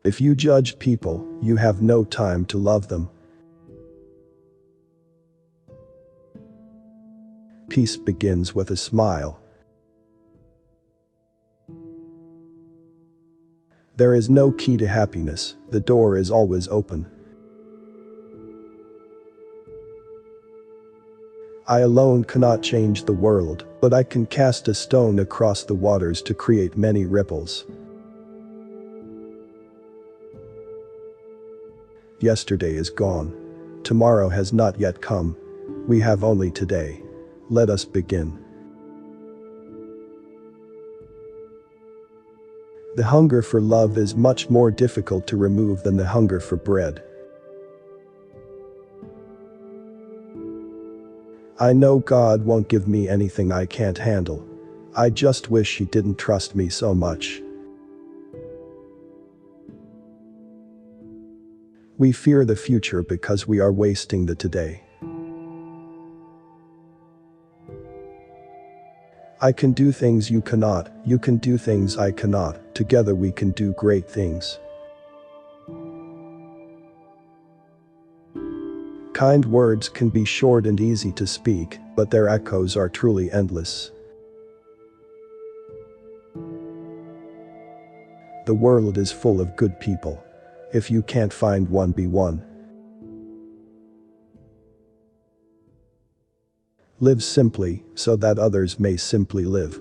If you judge people, you have no time to love them. Peace begins with a smile. There is no key to happiness, the door is always open. I alone cannot change the world, but I can cast a stone across the waters to create many ripples. Yesterday is gone. Tomorrow has not yet come. We have only today. Let us begin. The hunger for love is much more difficult to remove than the hunger for bread. I know God won't give me anything I can't handle. I just wish He didn't trust me so much. We fear the future because we are wasting the today. I can do things you cannot, you can do things I cannot, together we can do great things. Kind words can be short and easy to speak, but their echoes are truly endless. The world is full of good people. If you can't find one, be one. Live simply, so that others may simply live.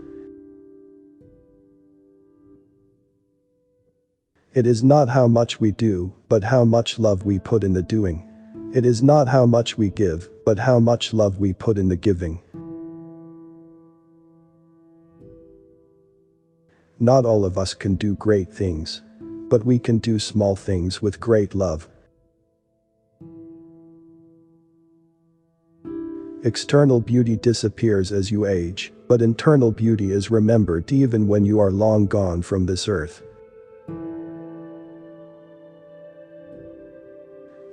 It is not how much we do, but how much love we put in the doing. It is not how much we give, but how much love we put in the giving. Not all of us can do great things, but we can do small things with great love. External beauty disappears as you age, but internal beauty is remembered even when you are long gone from this earth.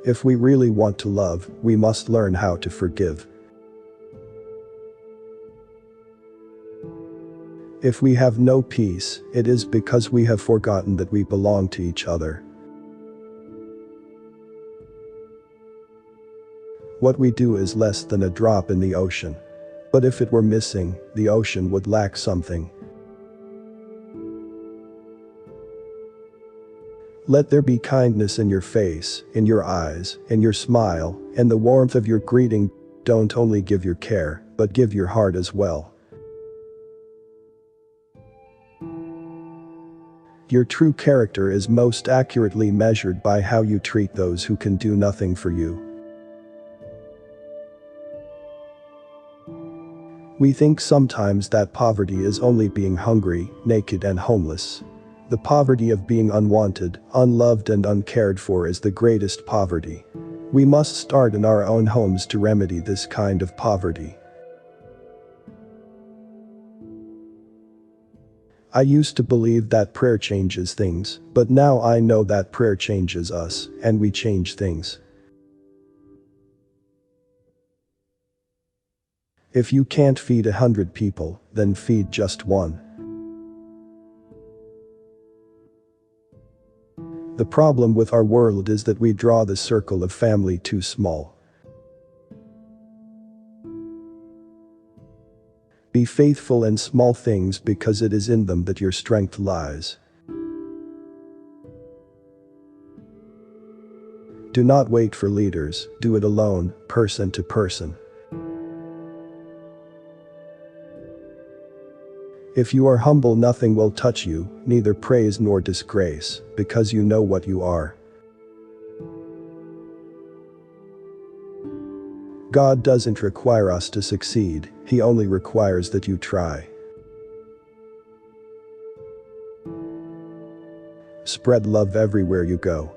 If we really want to love, we must learn how to forgive. If we have no peace, it is because we have forgotten that we belong to each other. What we do is less than a drop in the ocean. But if it were missing, the ocean would lack something. Let there be kindness in your face, in your eyes, in your smile, and the warmth of your greeting. Don't only give your care, but give your heart as well. Your true character is most accurately measured by how you treat those who can do nothing for you. We think sometimes that poverty is only being hungry, naked and homeless. The poverty of being unwanted, unloved and uncared for is the greatest poverty. We must start in our own homes to remedy this kind of poverty. I used to believe that prayer changes things, but now I know that prayer changes us, and we change things. If you can't feed 100 people, then feed just one. The problem with our world is that we draw the circle of family too small. Be faithful in small things because it is in them that your strength lies. Do not wait for leaders, do it alone, person to person. If you are humble, nothing will touch you, neither praise nor disgrace, because you know what you are. God doesn't require us to succeed, He only requires that you try. Spread love everywhere you go.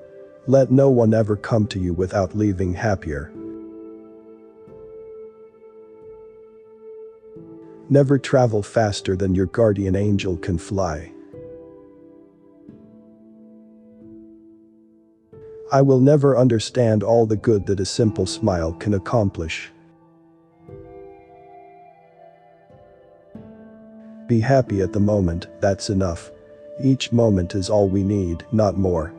Let no one ever come to you without leaving happier. Never travel faster than your guardian angel can fly. I will never understand all the good that a simple smile can accomplish. Be happy at the moment, that's enough. Each moment is all we need, not more.